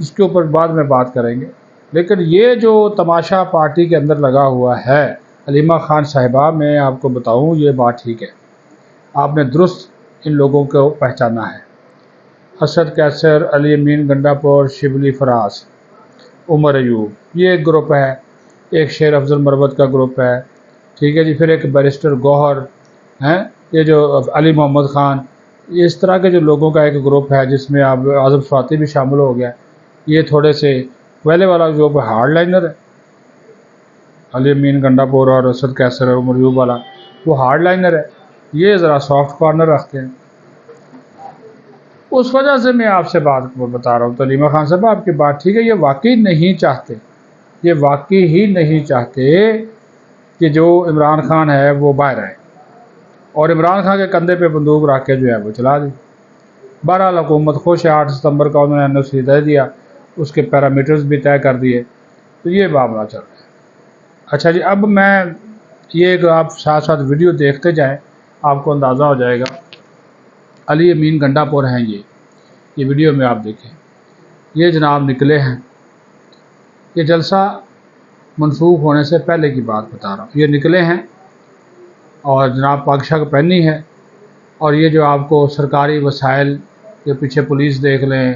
اس کے اوپر بعد میں بات کریں گے۔ لیکن یہ جو تماشا پارٹی کے اندر لگا ہوا ہے علیمہ خان صاحبہ، میں آپ کو بتاؤں یہ بات ٹھیک ہے، آپ نے درست ان لوگوں کو پہچانا ہے۔ اسد کیسر، علی امین گنڈا پور، شبلی فراز، عمر ایوب، یہ ایک گروپ ہے۔ ایک شیر افضل مروت کا گروپ ہے، ٹھیک ہے جی۔ پھر ایک بیرسٹر گوہر ہیں، یہ جو علی محمد خان، اس طرح کے جو لوگوں کا ایک گروپ ہے جس میں اب اعظم سواتی بھی شامل ہو گیا۔ یہ تھوڑے سے پہلے والا جو ہارڈ لائنر ہے، علی امین گنڈا پور اور اسد کیسر اور عمر ایوب والا، وہ ہارڈ لائنر ہے، یہ ذرا سافٹ کارنر رکھتے ہیں۔ اس وجہ سے میں آپ سے بات بتا رہا ہوں تو علیمہ خان صاحب آپ کی بات ٹھیک ہے، یہ واقعی نہیں چاہتے، یہ واقعی ہی نہیں چاہتے کہ جو عمران خان ہے وہ باہر آئے اور عمران خان کے کندھے پہ بندوق رکھ کے جو ہے وہ چلا دی۔ بہرحال حکومت خوش ہے، 8 ستمبر کا انہوں نے NOC دے دیا، اس کے پیرامیٹرز بھی طے کر دیے، تو یہ معاملہ چل رہا ہے۔ اچھا جی، اب میں یہ آپ ساتھ ساتھ ویڈیو دیکھتے جائیں، آپ کو اندازہ ہو جائے گا۔ علی امین گنڈا پور ہیں یہ ویڈیو میں آپ دیکھیں، یہ جناب نکلے ہیں، یہ جلسہ منسوخ ہونے سے پہلے کی بات بتا رہا ہوں، یہ نکلے ہیں اور جناب پاک شاک پہنی ہے، اور یہ جو آپ کو سرکاری وسائل کے پیچھے پولیس دیکھ لیں،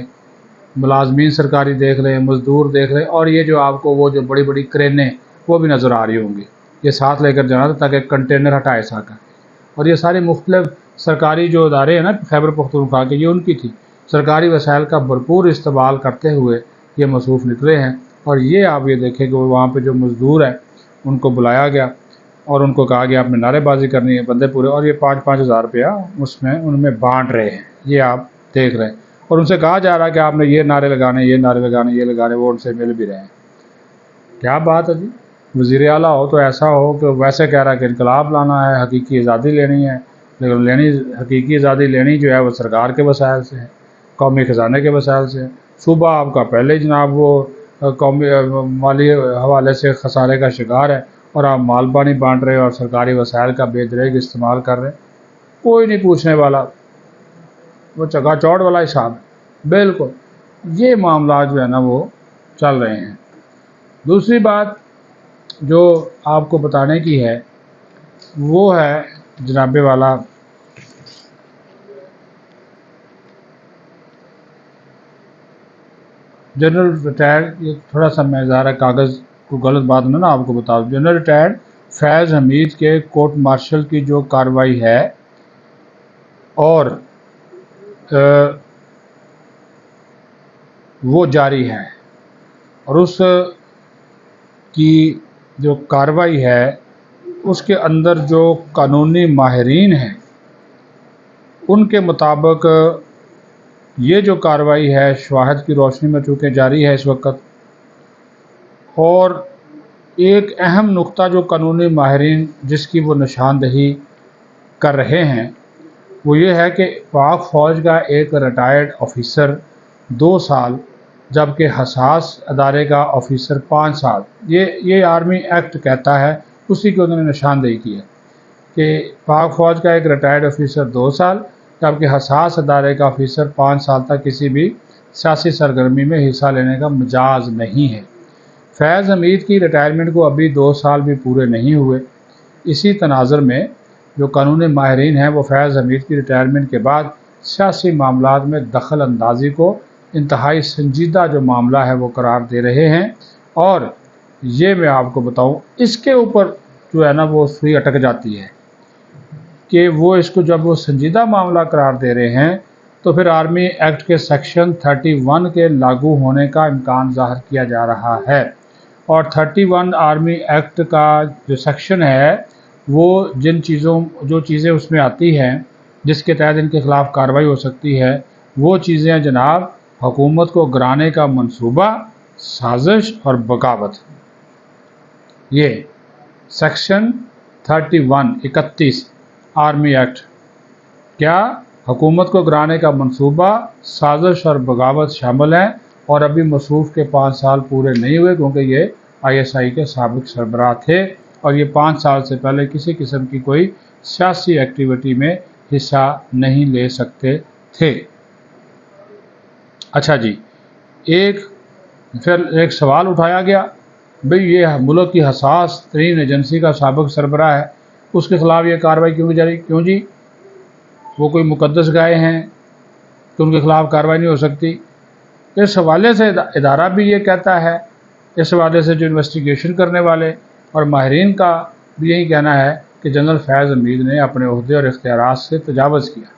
ملازمین سرکاری دیکھ لیں، مزدور دیکھ لیں، اور یہ جو آپ کو وہ جو بڑی بڑی کرینیں وہ بھی نظر آ رہی ہوں گی، یہ ساتھ لے کر جانا تھا تاکہ کنٹینر ہٹائے سکیں۔ اور یہ سارے مختلف سرکاری جو ادارے ہیں نا خیبر پختونخوا کے، یہ ان کی تھی، سرکاری وسائل کا بھرپور استعمال کرتے ہوئے یہ مصروف نکلے ہیں۔ اور یہ آپ یہ دیکھیں کہ وہاں پہ جو مزدور ہیں ان کو بلایا گیا اور ان کو کہا گیا آپ نے نعرے بازی کرنی ہے، بندے پورے، اور یہ 5-5 ہزار روپیہ ان میں بانٹ رہے ہیں، یہ آپ دیکھ رہے ہیں، اور ان سے کہا جا رہا ہے کہ آپ نے یہ نعرے لگانے، یہ نعرے لگانے، یہ لگانے، وہ ان سے مل بھی رہے ہیں۔ کیا بات ہے جی، وزیر اعلیٰ ہو تو ایسا ہو کہ ویسے کہہ رہا ہے کہ انقلاب لانا ہے، حقیقی آزادی لینی ہے، لیکن حقیقی آزادی لینی جو ہے وہ سرکار کے وسائل سے ہے، قومی خزانے کے وسائل سے ہے۔ صوبہ آپ کا پہلے جناب وہ قومی مالی حوالے سے خسارے کا شکار ہے، اور آپ مال پانی بانٹ رہے اور سرکاری وسائل کا بے دریغ استعمال کر رہے، کوئی نہیں پوچھنے والا، وہ چگا چوڑ والا حساب ہے۔ بالکل یہ معاملات جو ہے نا وہ چل رہے ہیں۔ دوسری بات جو آپ کو بتانے کی ہے وہ ہے جناب والا جنرل ریٹائرڈ، یہ تھوڑا سا میں ظاہر کاغذ کو غلط بات میں نا آپ کو بتا دوں، جنرل ریٹائرڈ فیض حمید کے کورٹ مارشل کی جو کارروائی ہے اور وہ جاری ہے، اور اس کی جو کارروائی ہے اس کے اندر جو قانونی ماہرین ہیں ان کے مطابق یہ جو کارروائی ہے شواہد کی روشنی میں چونکہ جاری ہے اس وقت، اور ایک اہم نقطہ جو قانونی ماہرین جس کی وہ نشاندہی کر رہے ہیں وہ یہ ہے کہ پاک فوج کا ایک ریٹائرڈ آفیسر 2 سال، جبکہ حساس ادارے کا آفیسر 5 سال، یہ آرمی ایکٹ کہتا ہے، اسی کو انہوں نے نشاندہی کی ہے کہ پاک فوج کا ایک ریٹائرڈ آفیسر 2 سال، جبکہ حساس ادارے کا آفیسر 5 سال تک کسی بھی سیاسی سرگرمی میں حصہ لینے کا مجاز نہیں ہے۔ فیض حمید کی ریٹائرمنٹ کو ابھی 2 سال بھی پورے نہیں ہوئے۔ اسی تناظر میں جو قانونی ماہرین ہیں وہ فیض حمید کی ریٹائرمنٹ کے بعد سیاسی معاملات میں دخل اندازی کو انتہائی سنجیدہ جو معاملہ ہے وہ قرار دے رہے ہیں، اور یہ میں آپ کو بتاؤں اس کے اوپر جو ہے نا وہ سوئی اٹک جاتی ہے کہ وہ اس کو جب وہ سنجیدہ معاملہ قرار دے رہے ہیں تو پھر آرمی ایکٹ کے سیکشن 31 کے لاگو ہونے کا امکان ظاہر کیا جا رہا ہے، اور 31 آرمی ایکٹ کا جو سیکشن ہے وہ جو چیزیں اس میں آتی ہیں جس کے تحت ان کے خلاف کارروائی ہو سکتی ہے، وہ چیزیں جناب حکومت کو گرانے کا منصوبہ، سازش اور بغاوت۔ یہ سیکشن 31 آرمی ایکٹ کیا حکومت کو گرانے کا منصوبہ، سازش اور بغاوت شامل ہیں، اور ابھی مصروف کے 5 سال پورے نہیں ہوئے کیونکہ یہ ISI کے سابق سربراہ تھے اور یہ 5 سال سے پہلے کسی قسم کی کوئی سیاسی ایکٹیویٹی میں حصہ نہیں لے سکتے تھے۔ اچھا جی، ایک پھر ایک سوال اٹھایا گیا، بھئی یہ ملک کی حساس ترین ایجنسی کا سابق سربراہ ہے، اس کے خلاف یہ کارروائی کیوں کی جا رہی؟ کیوں جی؟ وہ کوئی مقدس گائے ہیں کہ ان کے خلاف کارروائی نہیں ہو سکتی؟ اس حوالے سے ادارہ بھی یہ کہتا ہے، اس حوالے سے جو انویسٹیگیشن کرنے والے اور ماہرین کا بھی یہی کہنا ہے کہ جنرل فیض حمید نے اپنے عہدے اور اختیارات سے تجاوز کیا،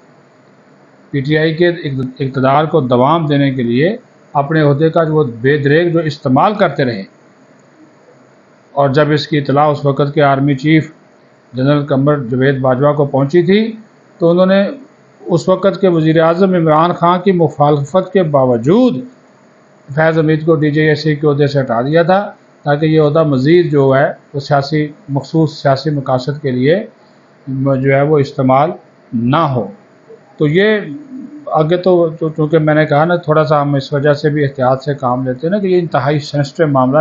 پی ٹی آئی کے اقتدار کو دوام دینے کے لیے اپنے عہدے کا وہ بے دریغ جو استعمال کرتے رہے، اور جب اس کی اطلاع اس وقت کے army chief general Qamar Javed Bajwa کو پہنچی تھی تو انہوں نے اس وقت کے وزیر اعظم عمران خان کی مخالفت کے باوجود فیض حمید کو ڈی جی ایس سی کے عہدے سے ہٹا دیا تھا، تاکہ یہ عہدہ مزید جو ہے وہ مخصوص سیاسی مقاصد کے لیے جو ہے وہ استعمال نہ ہو۔ تو یہ آگے تو چونکہ میں نے کہا نا، تھوڑا سا ہم اس وجہ سے بھی احتیاط سے کام لیتے ہیں نا کہ یہ انتہائی سینسٹیو معاملہ،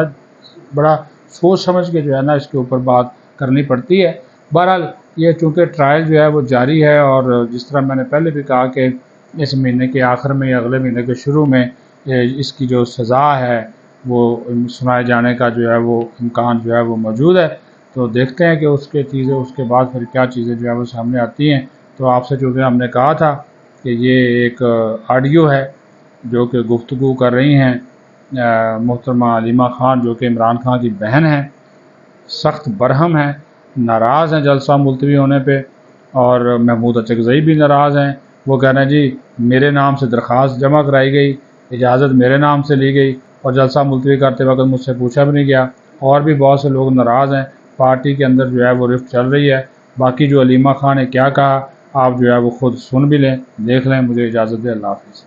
بڑا سوچ سمجھ کے جو ہے نا اس کے اوپر بات کرنی پڑتی ہے۔ بہرحال یہ چونکہ ٹرائل جو ہے وہ جاری ہے، اور جس طرح میں نے پہلے بھی کہا کہ اس مہینے کے آخر میں یا اگلے مہینے کے شروع میں اس کی جو سزا ہے وہ سنائے جانے کا جو ہے وہ امکان جو ہے وہ موجود ہے۔ تو دیکھتے ہیں کہ اس کے بعد پھر کیا چیزیں جو ہے وہ سامنے آتی ہیں۔ تو آپ سے چونکہ ہم نے کہا تھا کہ یہ ایک آڈیو ہے جو کہ گفتگو کر رہی ہیں محترمہ علیمہ خان، جو کہ عمران خان کی بہن ہیں، سخت برہم ہیں، ناراض ہیں جلسہ ملتوی ہونے پہ، اور محمود اچکزئی بھی ناراض ہیں۔ وہ کہہ رہے ہیں جی میرے نام سے درخواست جمع کرائی گئی، اجازت میرے نام سے لی گئی، اور جلسہ ملتوی کرتے وقت مجھ سے پوچھا بھی نہیں گیا۔ اور بھی بہت سے لوگ ناراض ہیں، پارٹی کے اندر جو ہے وہ رفت چل رہی ہے۔ باقی جو علیمہ خان نے کیا کہا آپ جو ہے وہ خود سن بھی لیں، دیکھ لیں۔ مجھے اجازت دیں، اللہ حافظ۔